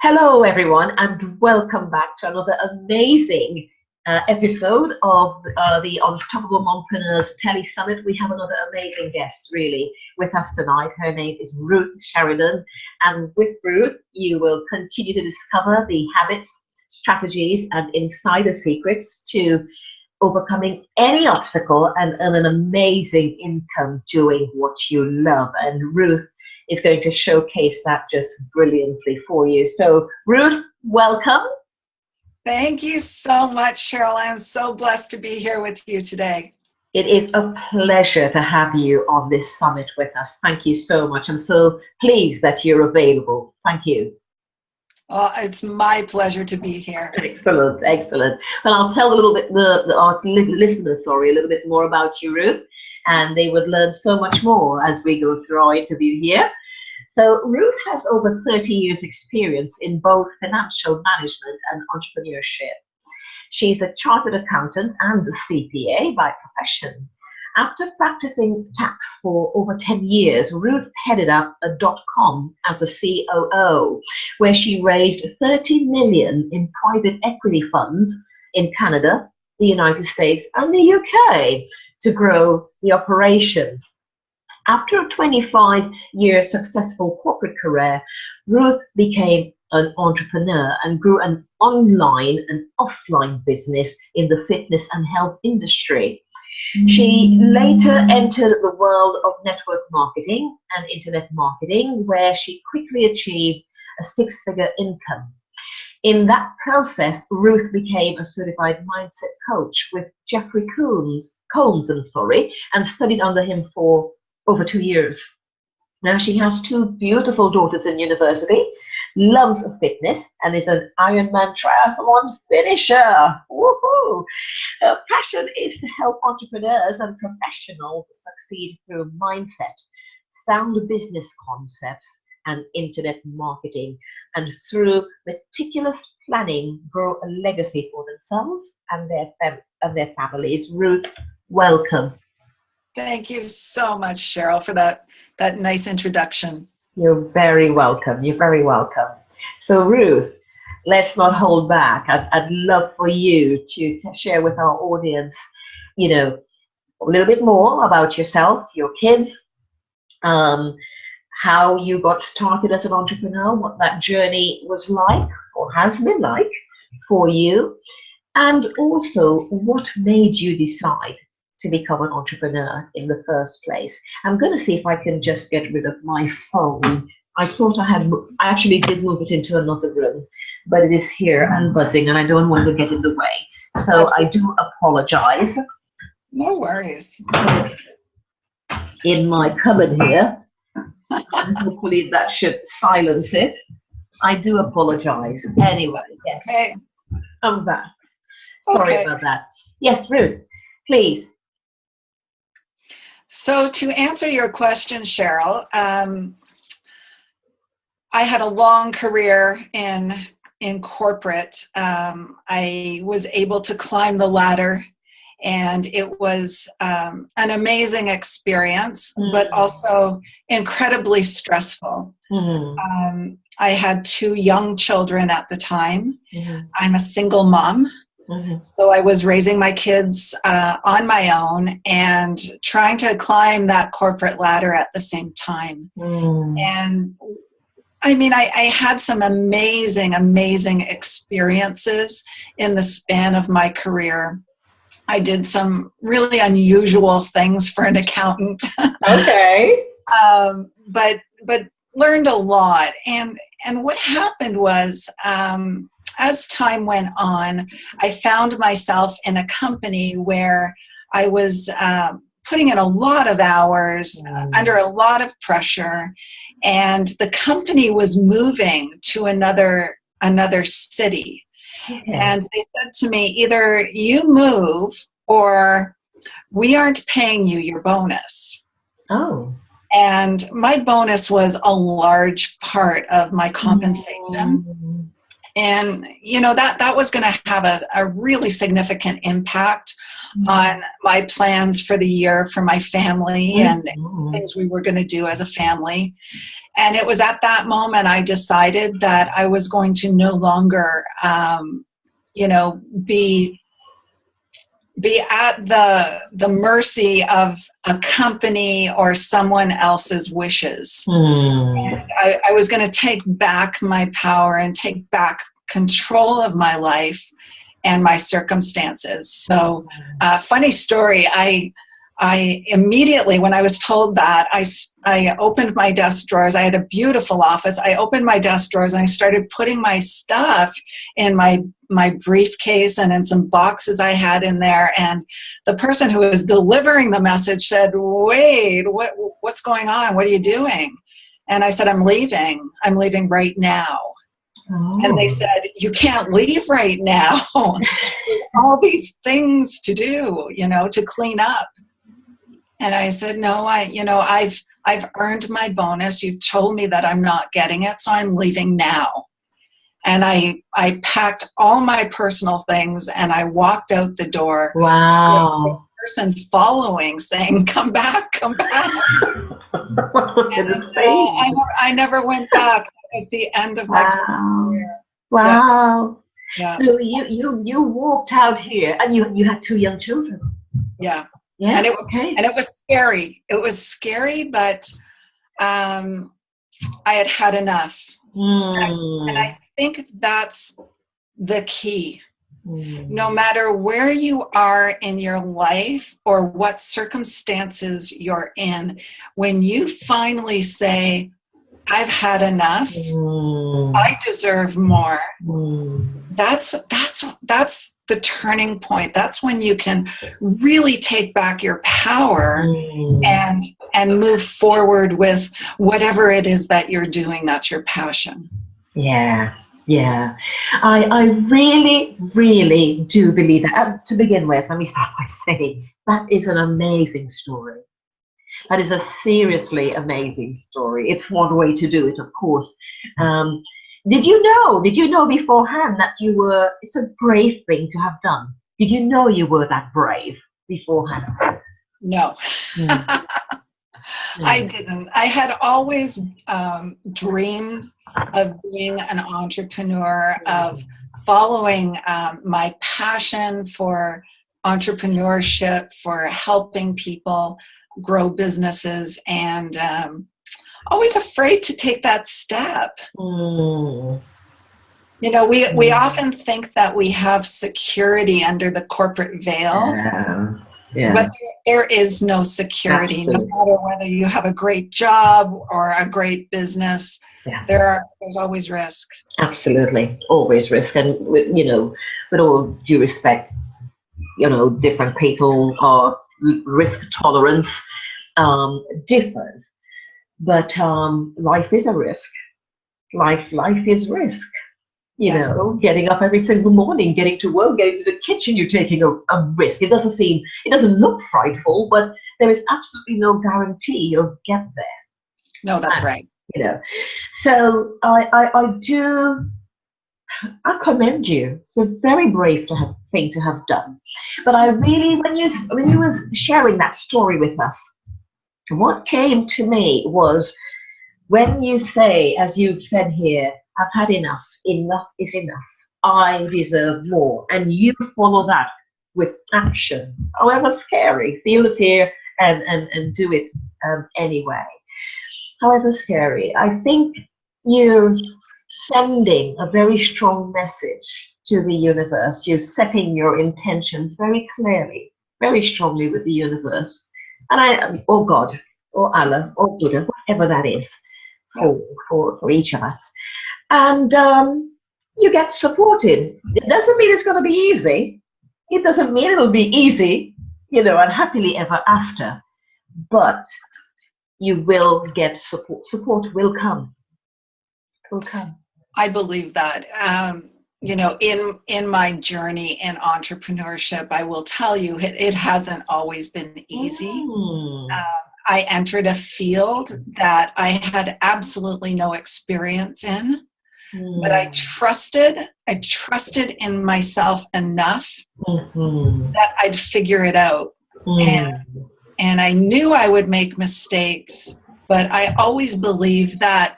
Hello, everyone, and welcome back to another amazing episode of the Unstoppable Mumpreneurs Telesummit. We have another amazing guest, really, with us tonight. Her name is Ruth Sheridan, and with Ruth, you will continue to discover the habits, strategies, and insider secrets to overcoming any obstacle and earn an amazing income doing what you love. And Ruth is going to showcase that just brilliantly for you. So, Ruth, welcome. Thank you so much, Cheryl. I am so blessed to be here with you today. It is a pleasure to have you on this summit with us. Thank you so much. I'm so pleased that you're available. Thank you. Well, it's my pleasure to be here. Excellent, excellent. Well, I'll tell a little bit our listeners, a little bit more about you, Ruth, and they would learn so much more as we go through our interview here. So Ruth has over 30 years experience in both financial management and entrepreneurship. She's a chartered accountant and a CPA by profession. After practicing tax for over 10 years, Ruth headed up a .com as a COO, where she raised 30 million in private equity funds in Canada, the United States, and the UK to grow the operations. After a 25-year successful corporate career, Ruth became an entrepreneur and grew an online and offline business in the fitness and health industry. She later entered the world of network marketing and internet marketing, where she quickly achieved a six-figure income. In that process, Ruth became a certified mindset coach with Jeffrey Combs, and studied under him for over 2 years. Now she has two beautiful daughters in university, loves fitness, and is an Ironman triathlon finisher. Woohoo! Her passion is to help entrepreneurs and professionals succeed through mindset, sound business concepts, and internet marketing, and through meticulous planning, grow a legacy for themselves and their families. Ruth, welcome. Thank you so much, Cheryl, for that nice introduction. You're very welcome. You're very welcome. So, Ruth, let's not hold back. I'd love for you to share with our audience, a little bit more about yourself, your kids, how you got started as an entrepreneur, what that journey was like or has been like for you, and also what made you decide to become an entrepreneur in the first place. I'm going to see if I can just get rid of my phone. I thought I actually did move it into another room, but it is here and buzzing, and I don't want to get in the way. So I do apologize. No worries. In my cupboard here, and hopefully that should silence it. I do apologize. Anyway, yes. Okay. I'm back. Sorry about that. Yes, Ruth, please. So to answer your question, Cheryl, I had a long career in corporate. I was able to climb the ladder, and it was an amazing experience, but also incredibly stressful. I had two young children at the time. I'm a single mom. So I was raising my kids on my own and trying to climb that corporate ladder at the same time. And I mean, I had some amazing experiences in the span of my career. I did some really unusual things for an accountant. Okay. But learned a lot. And what happened was, as time went on, I found myself in a company where I was putting in a lot of hours, under a lot of pressure, and the company was moving to another city. Okay. And they said to me, either you move or we aren't paying you your bonus. Oh. And my bonus was a large part of my compensation. And, that was going to have a really significant impact on my plans for the year for my family and things we were going to do as a family. And it was at that moment I decided that I was going to no longer, be at the mercy of a company or someone else's wishes. And I was going to take back my power and take back control of my life and my circumstances. So, funny story, I immediately, when I was told that, I opened my desk drawers. I had a beautiful office. I opened my desk drawers and I started putting my stuff in my briefcase and in some boxes I had in there. And the person who was delivering the message said, "Wait, what's going on? What are you doing?" And I said, I'm leaving right now." And they said, "You can't leave right now. There's all these things to do, to clean up." And I said, "No, I've earned my bonus. You've told me that I'm not getting it, so I'm leaving now." And I packed all my personal things and I walked out the door. Wow. This person following, saying, "Come back, come back." And, I never went back. That was the end of my career. Wow. Yeah. So you walked out here and you had 2 young children. Yeah. Yeah. And it was scary. It was scary, but I had enough. And I think that's the key. No matter where you are in your life or what circumstances you're in, when you finally say, "I've had enough, I deserve more," that's the turning point. That's when you can really take back your power and move forward with whatever it is that you're doing that's your passion. Yeah. I really, really do believe that. To begin with, let me start by saying that is an amazing story. That is a seriously amazing story. It's one way to do it, of course. Did you know beforehand that it's a brave thing to have done? Did you know you were that brave beforehand? No. I didn't. I had always dreamed of being an entrepreneur, of following my passion for entrepreneurship, for helping people grow businesses, and always afraid to take that step. We often think that we have security under the corporate veil. But there is no security. Absolutely. No matter whether you have a great job or a great business, there's always risk. Absolutely, always risk. And with all due respect, different people are risk tolerance differs. But life is a risk. Life is risk. Getting up every single morning, getting to work, getting to the kitchen, you're taking a risk. It doesn't look frightful, but there is absolutely no guarantee you'll get there. No, that's right. So I commend you. It's a very brave thing to have done. But I really, when you were sharing that story with us, what came to me was when you say, as you've said here, "I've had enough. Enough is enough. I deserve more." And you follow that with action, however scary. Feel the fear and do it anyway. However scary. I think you're sending a very strong message to the universe. You're setting your intentions very clearly, very strongly with the universe. And or God, or Allah, or Buddha, whatever that is for each of us. And you get supported. It doesn't mean it's going to be easy. It doesn't mean it'll be easy, and happily ever after. But you will get support. Support will come. It will come. I believe that. In my journey in entrepreneurship, I will tell you, it hasn't always been easy. I entered a field that I had absolutely no experience in. but I trusted in myself enough that I'd figure it out. And I knew I would make mistakes, but I always believed that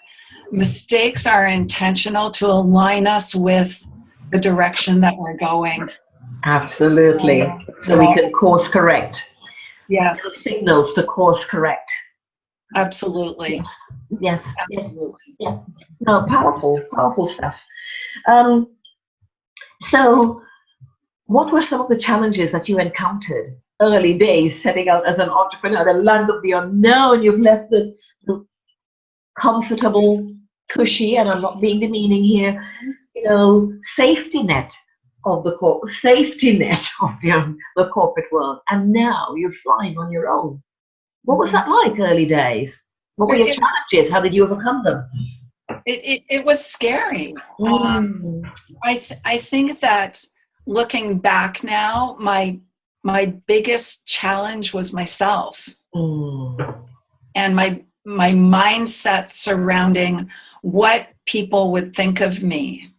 mistakes are intentional to align us with the direction that we're going. Absolutely. So we can course correct. Yes. Signals to course correct. Absolutely. Yes. Absolutely. Yeah. No, powerful stuff. So what were some of the challenges that you encountered early days setting out as an entrepreneur, the land of the unknown? You've left the comfortable, cushy, and I'm not being demeaning here, safety net of the corporate world, and now you're flying on your own. What was that like early days? What were your challenges? How did you overcome them? It was scary. I think that looking back now, my biggest challenge was myself, and my mindset surrounding what people would think of me.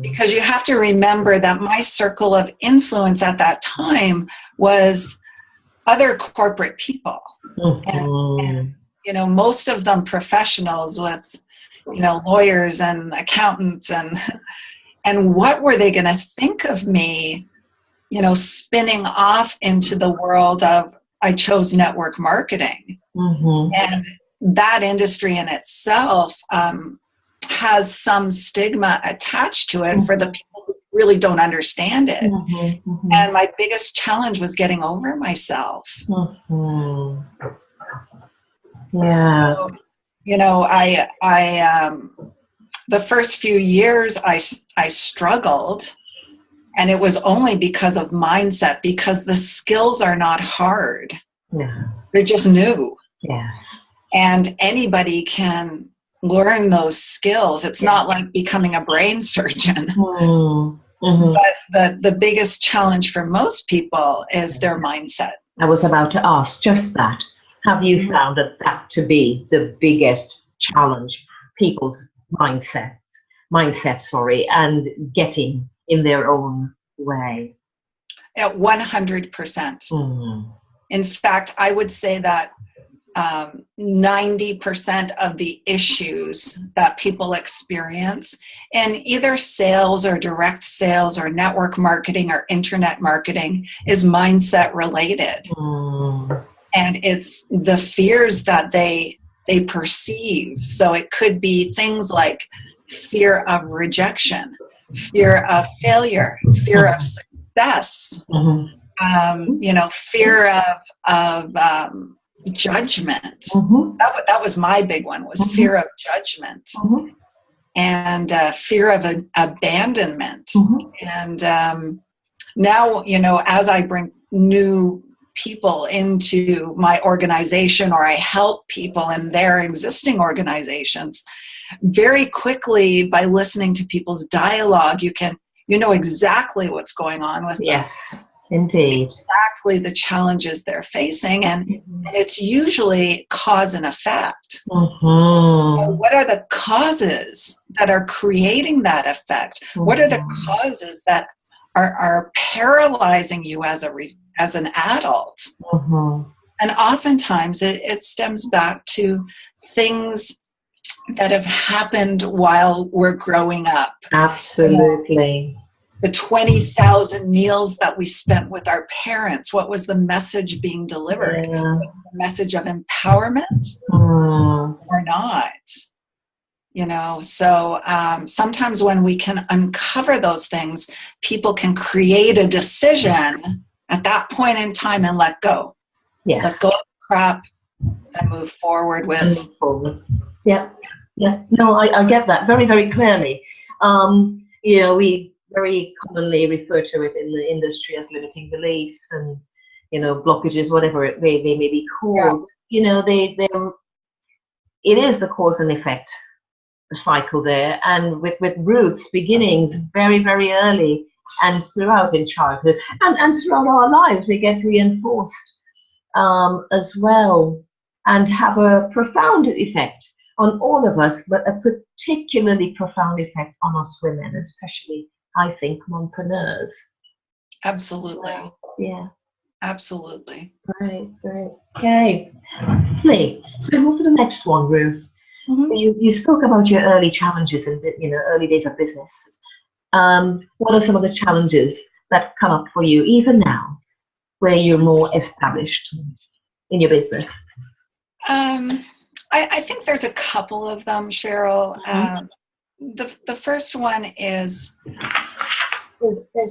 Because you have to remember that my circle of influence at that time was other corporate people, and most of them professionals with lawyers and accountants, and what were they going to think of me spinning off into the world of, I chose network marketing, and that industry in itself has some stigma attached to it for the people who really don't understand it. And my biggest challenge was getting over myself. Yeah. So, the first few years I struggled, and it was only because of mindset, because the skills are not hard. Yeah. They're just new. Yeah. And anybody can learn those skills. It's not like becoming a brain surgeon. But the biggest challenge for most people is their mindset. I was about to ask just that. Have you found that to be the biggest challenge, people's mindset, and getting in their own way? At 100%. In fact, I would say that 90% of the issues that people experience in either sales or direct sales or network marketing or internet marketing is mindset related. And it's the fears that they perceive. So it could be things like fear of rejection, fear of failure, fear of success, fear of judgment. That was my big one, was fear of judgment, and fear of abandonment. And now, as I bring new people into my organization, or I help people in their existing organizations, very quickly, by listening to people's dialogue, you know exactly what's going on with them. Yes, indeed. Exactly the challenges they're facing, and it's usually cause and effect. So what are the causes that are creating that effect? What are the causes that are paralyzing you as an adult? And oftentimes it stems back to things that have happened while we're growing up. Absolutely. The 20,000 meals that we spent with our parents, what was the message being delivered? Was it the message of empowerment or not? So sometimes when we can uncover those things, people can create a decision at that point in time and let go. Yes. Let go of crap and move forward with. Yeah. No, I get that very, very clearly. We very commonly refer to it in the industry as limiting beliefs and, blockages, whatever they may be called. Yeah. It is the cause and effect cycle there. And with Ruth's beginnings very, very early and throughout in childhood and throughout our lives, they get reinforced as well, and have a profound effect on all of us, but a particularly profound effect on us women, especially, I think, mompreneurs. Absolutely. Yeah. Absolutely. Great, great. Okay. Lovely. So move to the next one, Ruth. Mm-hmm. You spoke about your early challenges and early days of business. What are some of the challenges that come up for you even now, where you're more established in your business? I think there's a couple of them, Cheryl. Mm-hmm. The first one is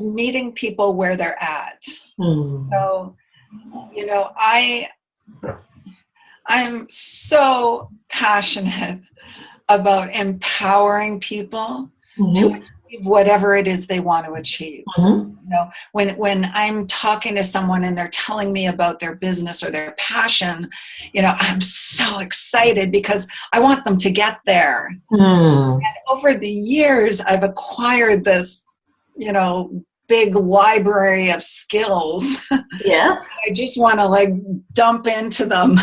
meeting people where they're at. Mm. So, I'm so passionate about empowering people to achieve whatever it is they want to achieve. When I'm talking to someone and they're telling me about their business or their passion, I'm so excited because I want them to get there. And over the years, I've acquired this, big library of skills. Yeah. I just want to dump into them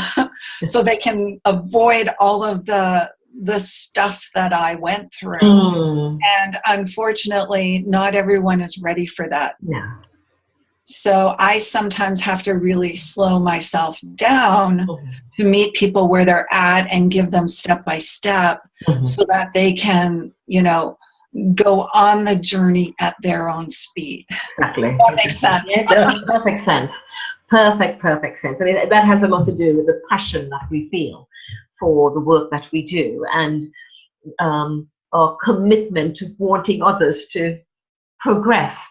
so they can avoid all of the stuff that I went through. And unfortunately, not everyone is ready for that. Yeah. So I sometimes have to really slow myself down to meet people where they're at and give them step by step so that they can, go on the journey at their own speed. Exactly. That makes sense. Yeah, it does. Perfect sense. Perfect sense. I mean, that has a lot to do with the passion that we feel for the work that we do, and our commitment to wanting others to progress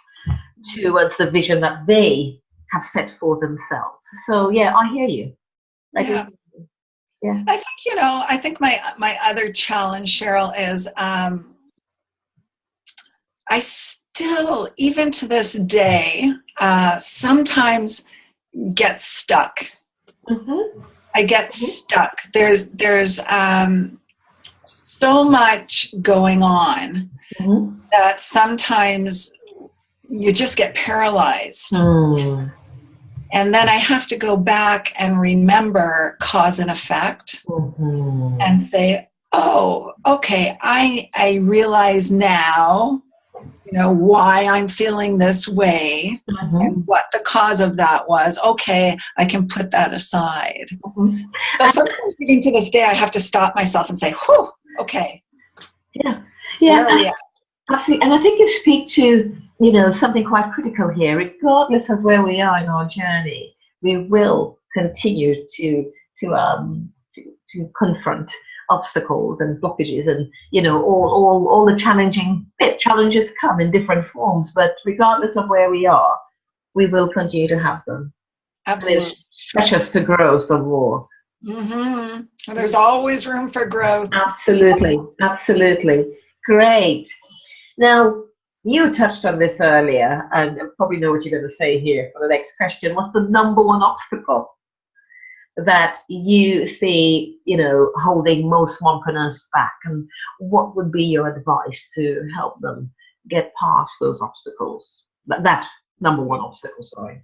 towards the vision that they have set for themselves. So yeah, I hear you. Yeah. I think my other challenge, Cheryl, is I still, even to this day, sometimes get stuck. I get stuck. There's so much going on that sometimes you just get paralyzed. And then I have to go back and remember cause and effect and say, oh, okay, I realize now, why I'm feeling this way and what the cause of that was. Okay, I can put that aside. So sometimes even to this day, I have to stop myself and say, whew, okay. Yeah. Where are we at? Absolutely. And I think you speak to, something quite critical here. Regardless of where we are in our journey, we will continue to confront obstacles and blockages, and all the challenges come in different forms, but regardless of where we are, we will continue to have them. Absolutely. Stretch us to grow some more. There's always room for growth. Absolutely. Great. Now, you touched on this earlier, and I probably know what you're going to say here for the next question. What's the number one obstacle that you see, holding most mompreneurs back, and what would be your advice to help them get past those obstacles? That number one obstacle, sorry.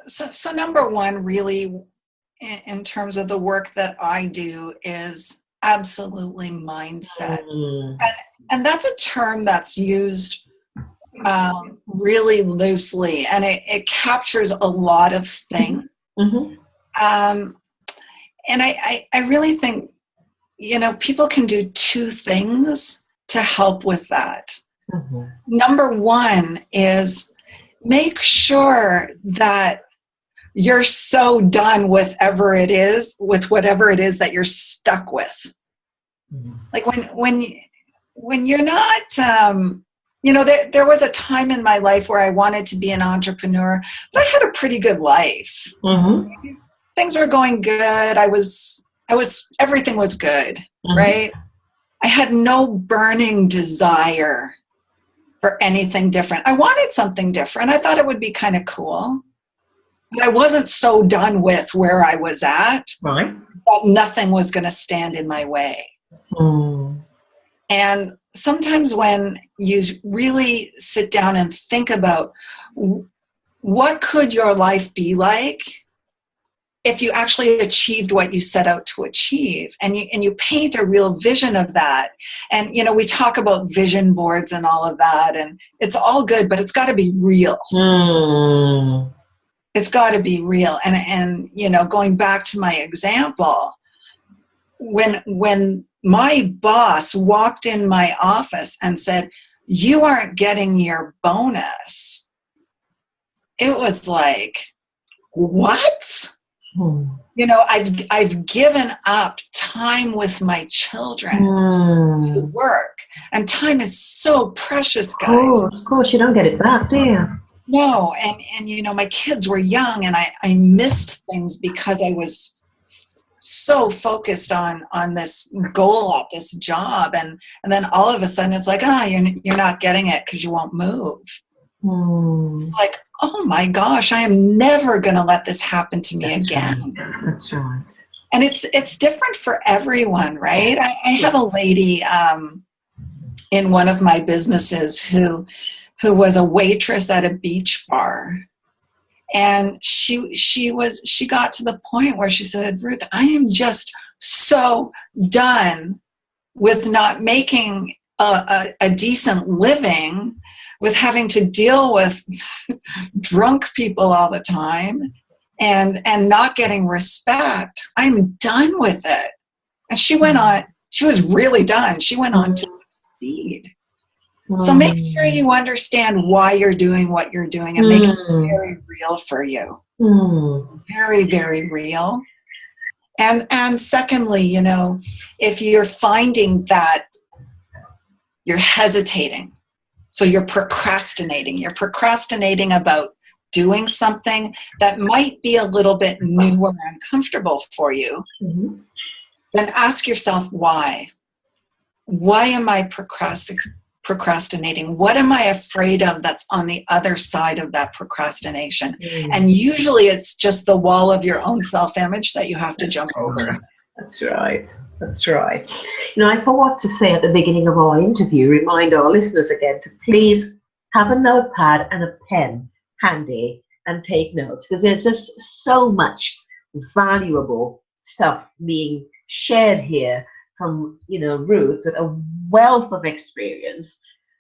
So number one, really, in terms of the work that I do, is absolutely mindset. And that's a term that's used really loosely, and it captures a lot of things. And I really think, people can do two things to help with that. Number one is make sure that you're so done with whatever it is that you're stuck with. Like when you're not, there was a time in my life where I wanted to be an entrepreneur, but I had a pretty good life. Things were going good. Everything was good, right? I had no burning desire for anything different. I wanted something different. I thought it would be kind of cool. But I wasn't so done with where I was at that nothing was going to stand in my way. And sometimes when you really sit down and think about what could your life be like if you actually achieved what you set out to achieve, and you paint a real vision of that. And, you know, we talk about vision boards and all of that, and it's all good, but it's got to be real. It's got to be real. And, you know, going back to my example, when my boss walked in my office and said, "You aren't getting your bonus," it was like, what? You know, I've given up time with my children to work, and time is so precious, guys. Of course, you don't get it back, do you? No, and you know, my kids were young, and I missed things because I was so focused on this goal at this job, and then all of a sudden it's like, you're not getting it because you won't move. It's like, oh my gosh, I am never going to let this happen to me again. Right. That's right. And it's different for everyone, right? I have a lady in one of my businesses who was a waitress at a beach bar. And she got to the point where she said, "Ruth, I am just so done with not making a decent living, with having to deal with drunk people all the time and not getting respect. I'm done with it." And she went on, she was really done. She went on to succeed. So make sure you understand why you're doing what you're doing, and make it very real for you. Very, very real. And secondly, you know, if you're finding that you're hesitating, so you're procrastinating about doing something that might be a little bit new or uncomfortable for you, then ask yourself why. Why am I procrastinating? What am I afraid of that's on the other side of that procrastination? And usually it's just the wall of your own self-image that you have to jump over. That's right. That's right. You know, I forgot to say at the beginning of our interview, remind our listeners again to please have a notepad and a pen handy and take notes, because there's just so much valuable stuff being shared here from, you know, Ruth, with a wealth of experience,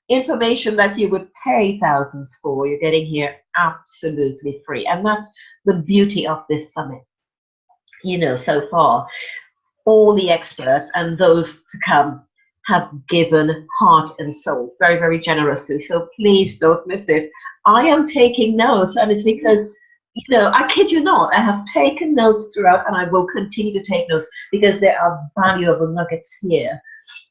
information that you would pay thousands for. You're getting here absolutely free. And that's the beauty of this summit. You know, so far, all the experts and those to come have given heart and soul very, very generously. So please don't miss it. I am taking notes, and it's because, you know, I kid you not, I have taken notes throughout, and I will continue to take notes because there are valuable nuggets here.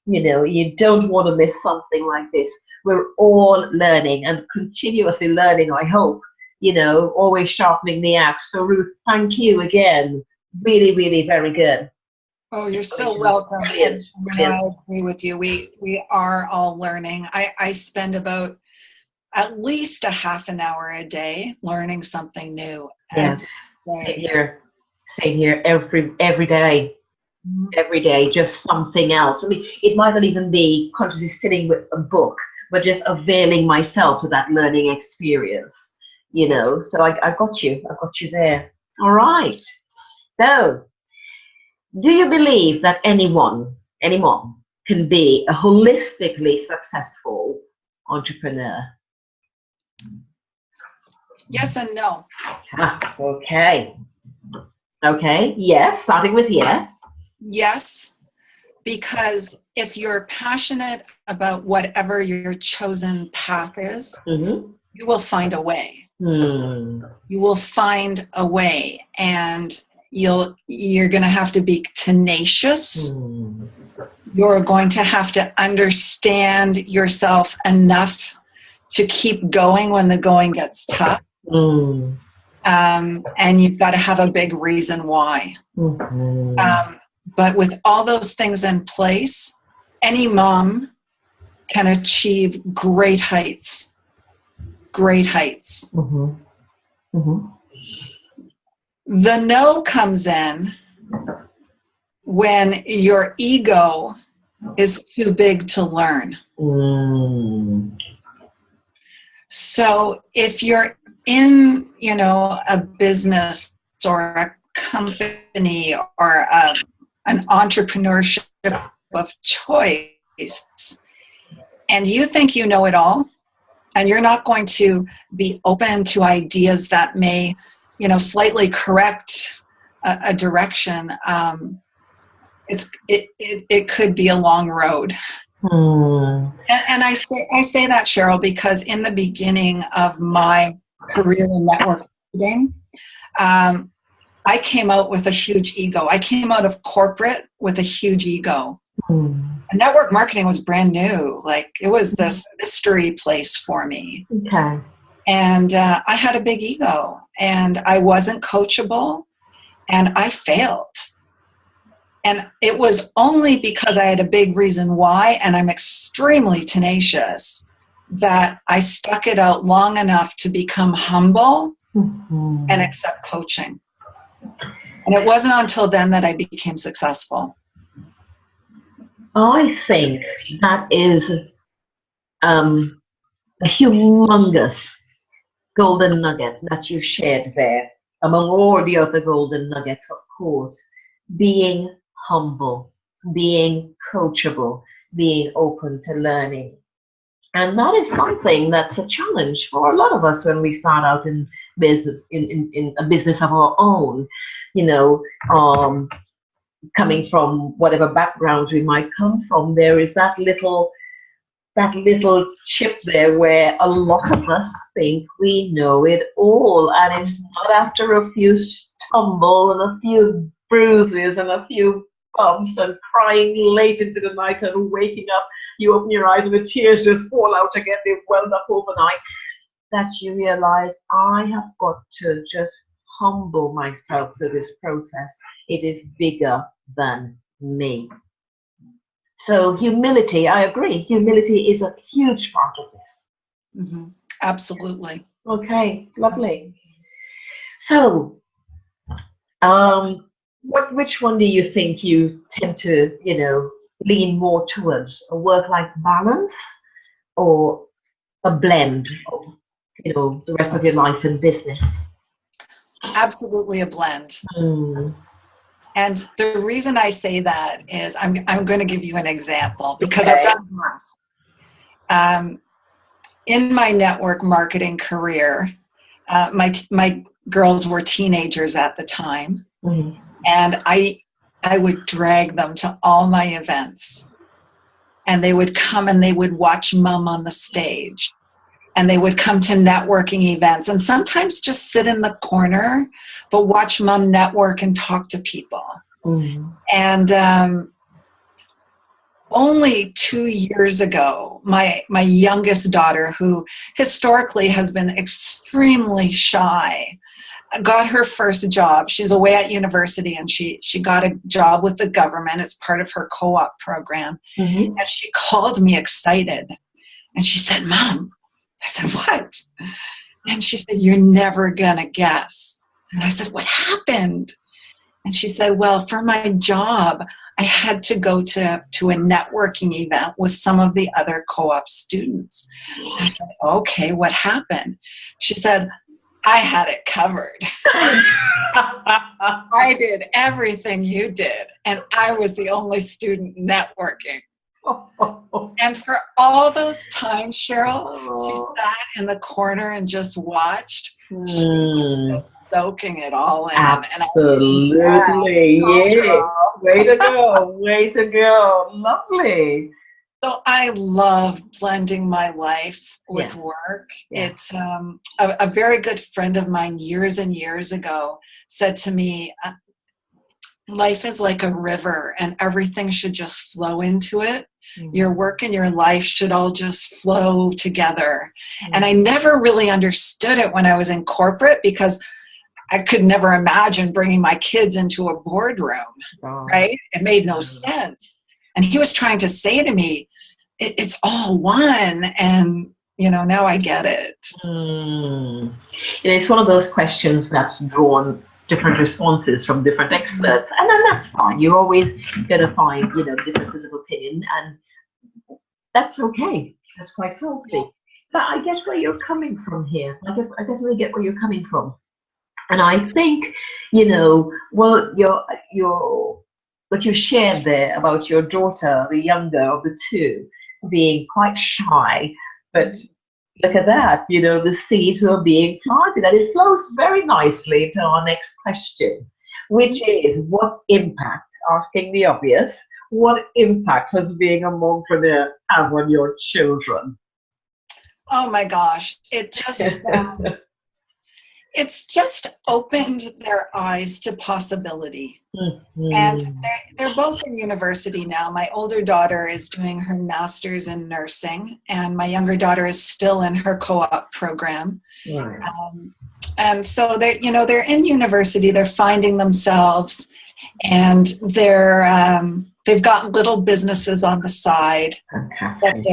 You know, you don't want to miss something like this. We're all learning and continuously learning, I hope, you know, always sharpening the axe. So Ruth, thank you again. Really, really very good. Oh, you're so welcome. Brilliant. Brilliant. I agree with you. We are all learning. I spend about at least a half an hour a day learning something new. Yeah, same here. Every day. Every day, just something else. I mean, it might not even be consciously sitting with a book, but just availing myself to that learning experience, you know. So I got you there. All right. So, do you believe that anyone can be a holistically successful entrepreneur? Yes and no. Okay. Yes, starting with yes. Yes, because if you're passionate about whatever your chosen path is, you will find a way. You will find a way, and you're going to have to be tenacious. You're going to have to understand yourself enough to keep going when the going gets tough. And you've got to have a big reason why. But with all those things in place, any mom can achieve great heights. Great heights. The no comes in when your ego is too big to learn. So if you're in, you know, a business or a company or an entrepreneurship of choice, and you think you know it all, and you're not going to be open to ideas that may, slightly correct a direction, it could be a long road. And I say that, Cheryl, because in the beginning of my career in network marketing, I came out with a huge ego. I came out of corporate with a huge ego. And network marketing was brand new. Like, it was this mystery place for me. Okay. And I had a big ego, and I wasn't coachable, and I failed. And it was only because I had a big reason why, and I'm extremely tenacious, that I stuck it out long enough to become humble and accept coaching. And it wasn't until then that I became successful. I think that is a humongous golden nugget that you shared there, among all the other golden nuggets, of course. Being humble, being coachable, being open to learning. And that is something that's a challenge for a lot of us when we start out in business, in a business of our own, coming from whatever backgrounds we might come from. There is that little chip there where a lot of us think we know it all, and it's not after a few stumbles and a few bruises and a few bumps and crying late into the night and waking up, you open your eyes and the tears just fall out again, they've welled up overnight, that you realize, I have got to just humble myself to this process. It is bigger than me. So humility, I agree. Humility is a huge part of this. Mm-hmm. Absolutely. Okay, lovely. So, which one do you think you tend to, lean more towards? A work-life balance or a blend of, the rest of your life and business? Absolutely a blend. And the reason I say that is I'm going to give you an example, because I've done both. In my network marketing career, my girls were teenagers at the time, and I would drag them to all my events, and they would come and they would watch Mom on the stage, and they would come to networking events and sometimes just sit in the corner, but watch Mom network and talk to people. And only 2 years ago, my youngest daughter, who historically has been extremely shy, got her first job. She's away at university, and she got a job with the government. It's part of her co-op program. And she called me excited, and she said, "Mom," I said, "What?" And she said, "You're never gonna guess." And I said, "What happened?" And she said, "Well, for my job, I had to go to a networking event with some of the other co-op students." And I said, "Okay, what happened?" She said, "I had it covered. I did everything you did, and I was the only student networking." And for all those times, Cheryl, she sat in the corner and just watched. She was just soaking it all in. Absolutely. Yeah. Way to go. Way to go. Lovely. So I love blending my life with work. It's a very good friend of mine years and years ago said to me, life is like a river and everything should just flow into it. Your work and your life should all just flow together. And I never really understood it when I was in corporate, because I could never imagine bringing my kids into a boardroom, right? It made no sense. And he was trying to say to me, it's all one. And, now I get it. It's one of those questions that's drawn different responses from different experts. And then that's fine. You're always going to find, differences of opinion. And that's okay. That's quite healthy. But I get where you're coming from here. I definitely get where you're coming from. And I think, well, what you shared there about your daughter, the younger of the two, being quite shy, but look at that, the seeds are being planted, and it flows very nicely into our next question, which is what impact, asking the obvious, what impact has being a mompreneur have on your children? Oh my gosh, it's just opened their eyes to possibility. And Mhm. they're both in university now. My older daughter is doing her master's in nursing, and my younger daughter is still in her co-op program. Right. And so they're in university. They're finding themselves, and they've got little businesses on the side Fantastic.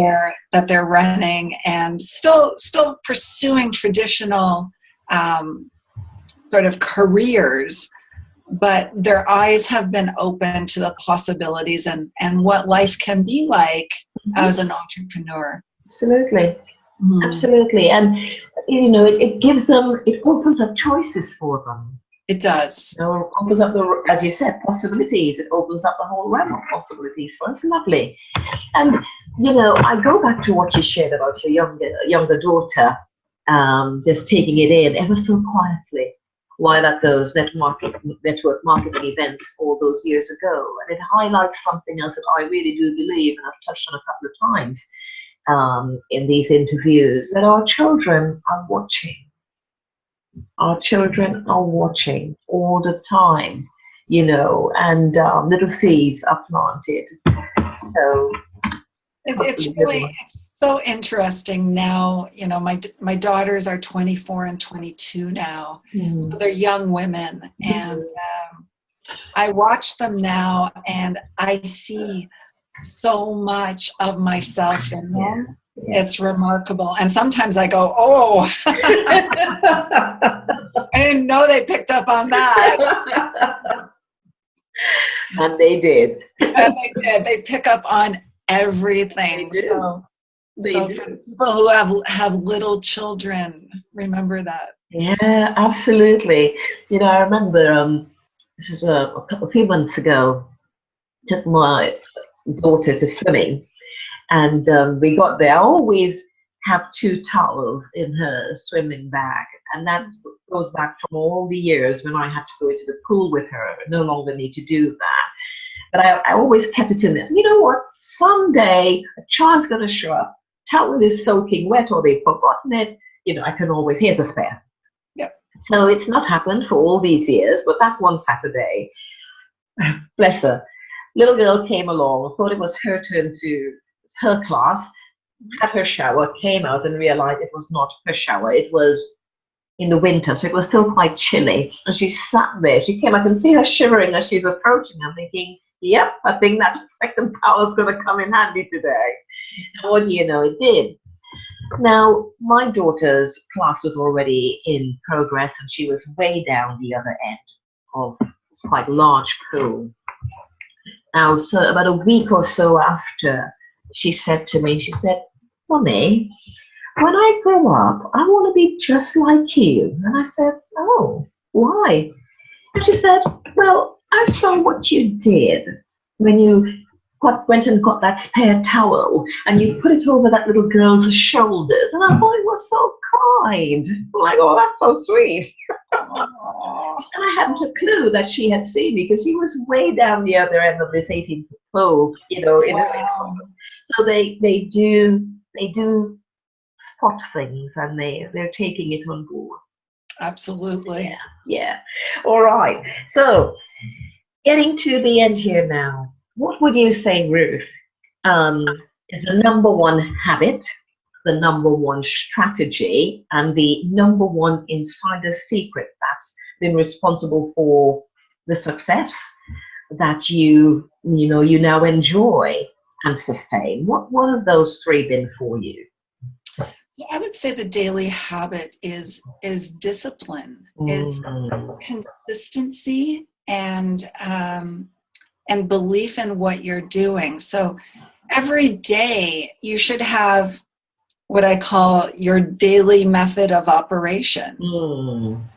that they're running, and still pursuing traditional sort of careers, but their eyes have been open to the possibilities and what life can be like Mhm. as an entrepreneur. Absolutely. Mm, Absolutely. And, it gives them, it opens up choices for them. it does. It opens up as you said, possibilities. It opens up the whole realm of possibilities for us. Lovely. And, I go back to what you shared about your younger daughter, just taking it in ever so quietly while at those network marketing events all those years ago. And it highlights something else that I really do believe, and I've touched on a couple of times in these interviews, that our children are watching. Our children are watching all the time, and little seeds are planted. So, It's hopefully, really it's so interesting now. My daughters are 24 and 22 now, so mm, they're young women, and mm, I watch them now, and I see so much of myself in yeah, them. yeah. It's remarkable. And sometimes I go, oh, I didn't know they picked up on that. And they did. And they did. They pick up on They everything. do. They So for the do. people who have little children, remember that. Yeah, absolutely. I remember this is a few months ago, took my daughter to swimming, and we got there. I always have two towels in her swimming bag, and that goes back from all the years when I had to go into the pool with her. I no longer need to do that. But I always kept it in there. You know what? Someday a child's going to show up, towel is soaking wet, or they've forgotten it. I can always, here's a spare. Yep. So it's not happened for all these years, but that one Saturday, bless her, little girl came along, thought it was her turn to her class, had her shower, came out and realized it was not her shower. It was in the winter, so it was still quite chilly. And she sat there. She came, I can see her shivering as she's approaching. I'm thinking, yep, I think that second towel is going to come in handy today. And what do you know, it did. Now, my daughter's class was already in progress, and she was way down the other end of quite a large pool. Now, so about a week or so after, she said to me, she said, Mommy, when I grow up, I want to be just like you. And I said, Oh, why? And she said, Well, I saw what you did when you went and got that spare towel and you put it over that little girl's shoulders. And I thought it was so kind. I'm like, Oh, that's so sweet. Oh, And I hadn't a clue that she had seen me because she was way down the other end of this 18-foot pole, in her. wow. So they do spot things, and they're taking it on board. Yeah, Absolutely. yeah. All right. So getting to the end here now, what would you say, Ruth, is the number one habit, the number one strategy, and the number one insider secret that's been responsible for the success that you now enjoy and sustain? What have those three been for you? I would say the daily habit is discipline. It's Mm, consistency and belief in what you're doing. So every day you should have what I call your daily method of operation,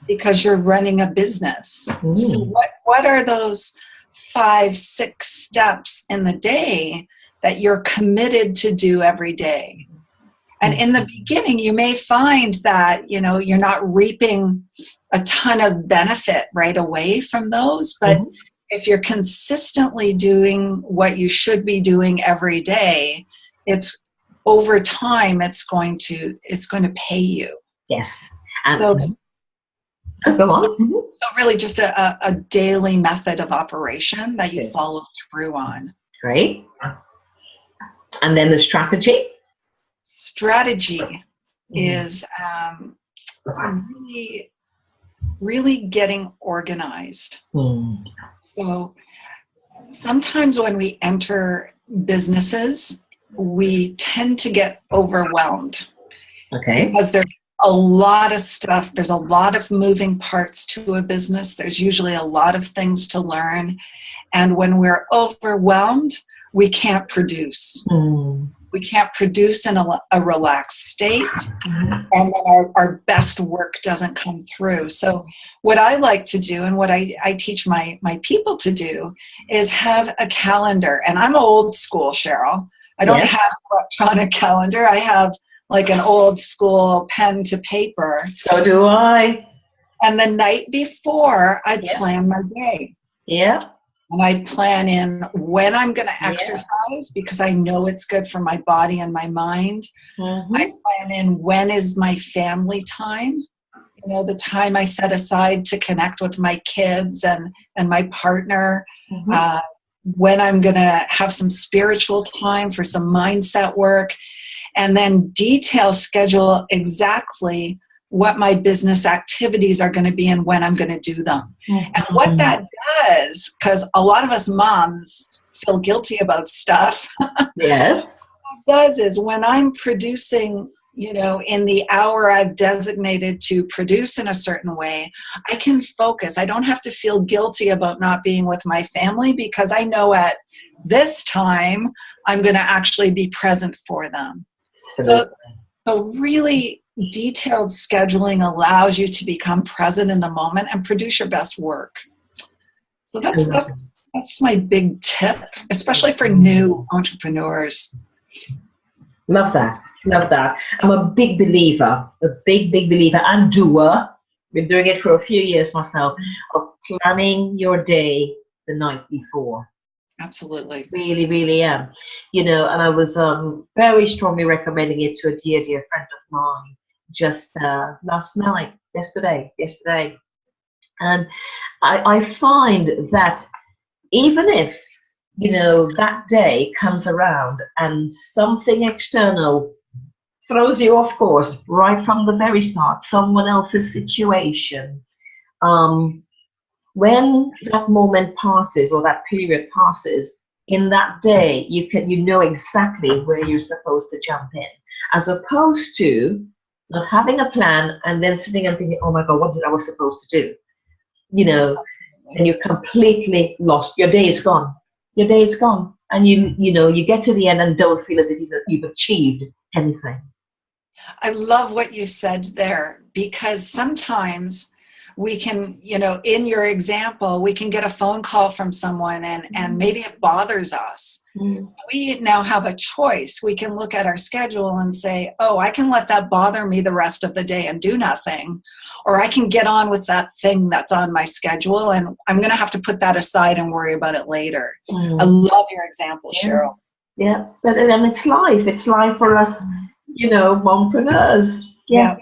because you're running a business. So what are those 5, 6 steps in the day that you're committed to do every day? And in the beginning, you may find that, you're not reaping a ton of benefit right away from those, but if you're consistently doing what you should be doing every day, it's over time, it's going to pay you. Yes. And so, go on. So really just a daily method of operation that you follow through on. Great. And then the strategy? Strategy is really getting organized. So sometimes when we enter businesses, we tend to get overwhelmed. Okay. Because there's a lot of stuff. There's a lot of moving parts to a business. There's usually a lot of things to learn. And when we're overwhelmed, we can't produce. We can't produce in a relaxed state, and then our best work doesn't come through. So what I like to do, and what I teach my people to do, is have a calendar. And I'm old school, Cheryl. I don't have an electronic calendar. I have like an old school pen to paper. So do I. And the night before, I plan my day. Yeah. And I plan in when I'm going to exercise, because I know it's good for my body and my mind. I plan in when is my family time, the time I set aside to connect with my kids and my partner, when I'm going to have some spiritual time for some mindset work, and then schedule exactly what my business activities are going to be and when I'm going to do them. And what that does, because a lot of us moms feel guilty about stuff. Yes. What it does is when I'm producing, in the hour I've designated to produce in a certain way, I can focus. I don't have to feel guilty about not being with my family, because I know at this time I'm going to actually be present for them. So really, detailed scheduling allows you to become present in the moment and produce your best work. So that's my big tip, especially for new entrepreneurs. Love that. I'm a big believer and doer. Been doing it for a few years myself, of planning your day the night before. Absolutely. Really, really am. And I was very strongly recommending it to a dear friend of mine just last night, yesterday. And I find that even if, that day comes around and something external throws you off course right from the very start, someone else's situation, when that moment passes or that period passes, in that day, you know exactly where you're supposed to jump in, as opposed to not having a plan and then sitting and thinking, oh my God, what did I was supposed to do? And you're completely lost. Your day is gone. And you get to the end and don't feel as if you've achieved anything. I love what you said there, because sometimes we can, in your example, we can get a phone call from someone and maybe it bothers us. We now have a choice. We can look at our schedule and say, oh, I can let that bother me the rest of the day and do nothing. Or I can get on with that thing that's on my schedule, and I'm going to have to put that aside and worry about it later. I love your example, Cheryl. Yeah, and it's life. It's life for us, mompreneurs. Yeah,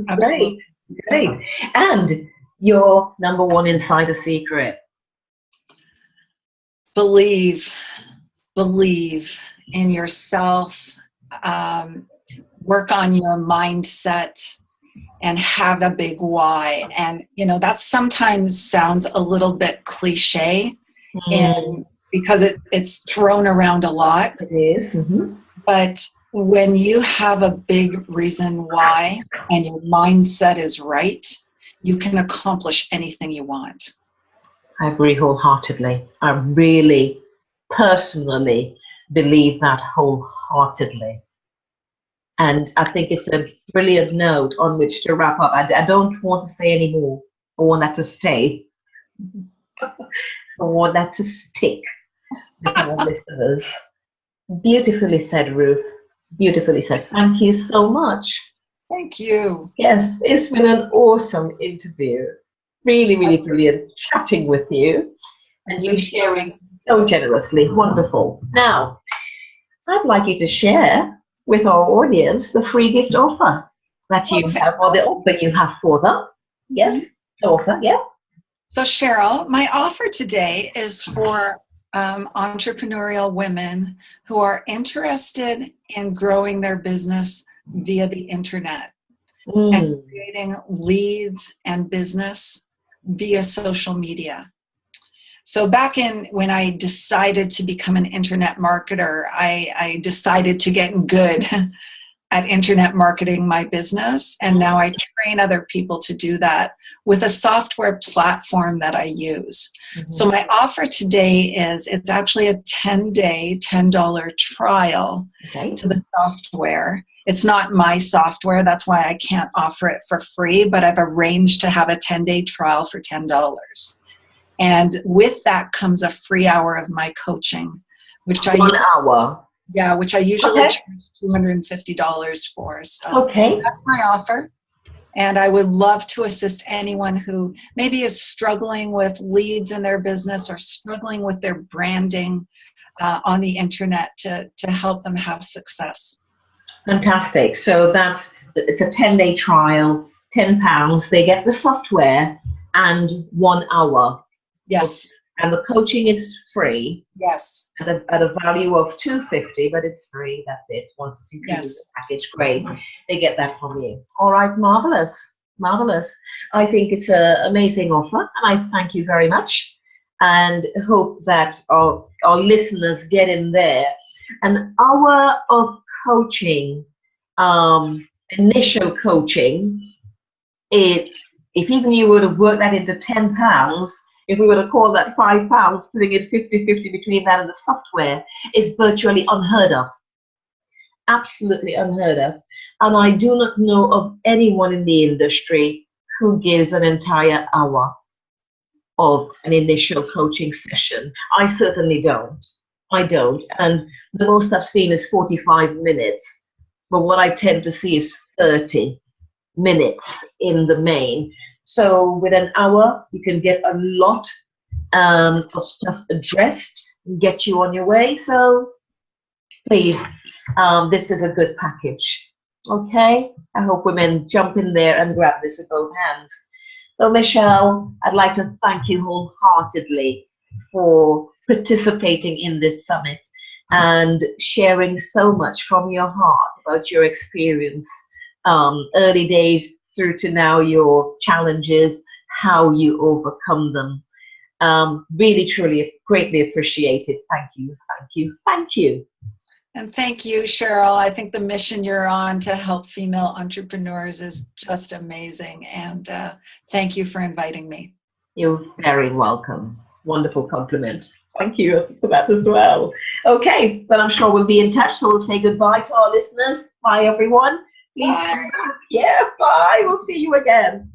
absolutely. Great. And your number one insider secret? Believe in yourself. Work on your mindset and have a big why. And, that sometimes sounds a little bit cliche because it's thrown around a lot. It is. But when you have a big reason why and your mindset is right, you can accomplish anything you want. I agree wholeheartedly. I really personally believe that wholeheartedly. And I think it's a brilliant note on which to wrap up. I don't want to say any more. I want that to stay. I want that to stick with our listeners. Beautifully said, Ruth. Beautifully said. Thank you so much. Thank you. Yes, it's been an awesome interview. Really, really brilliant chatting with you and you sharing so generously. Wonderful. Now, I'd like you to share with our audience the free gift offer that you have, or the offer you have for them. Yes, the offer, yeah. So, Cheryl, my offer today is for entrepreneurial women who are interested in growing their business via the internet and creating leads and business via social media. So back in when I decided to become an internet marketer, I decided to get good at internet marketing my business. And now I train other people to do that with a software platform that I use. So my offer today is, it's actually a 10-day, $10 trial to the software. It's not my software. That's why I can't offer it for free, but I've arranged to have a 10-day trial for $10. And with that comes a free hour of my coaching, which I 1 hour. Yeah, which I usually charge $250 for. So that's my offer. And I would love to assist anyone who maybe is struggling with leads in their business or struggling with their branding on the internet to help them have success. Fantastic. So it's a 10-day trial, £10. They get the software and 1 hour. Yes. And the coaching is free. Yes. At a value of $250, but it's free. That's it. Once it's included in the package, great. They get that from you. All right, marvelous, marvelous. I think it's an amazing offer, and I thank you very much. And hope that our listeners get in there. An hour of coaching, initial coaching. If even you were to work that into £10. If we were to call that £5, putting it 50-50 between that and the software is virtually unheard of. Absolutely unheard of. And I do not know of anyone in the industry who gives an entire hour of an initial coaching session. I certainly don't. I don't. And the most I've seen is 45 minutes. But what I tend to see is 30 minutes in the main. So with an hour, you can get a lot of stuff addressed and get you on your way. So please, this is a good package. Okay? I hope women jump in there and grab this with both hands. So Michelle, I'd like to thank you wholeheartedly for participating in this summit and sharing so much from your heart about your experience, early days through to now, your challenges, how you overcome them. Really, truly, greatly appreciated. Thank you, thank you, thank you. And thank you, Cheryl. I think the mission you're on to help female entrepreneurs is just amazing. And thank you for inviting me. You're very welcome. Wonderful compliment. Thank you for that as well. Okay, but I'm sure we'll be in touch. So we'll say goodbye to our listeners. Bye, everyone. Please come back. Yeah, bye. We'll see you again.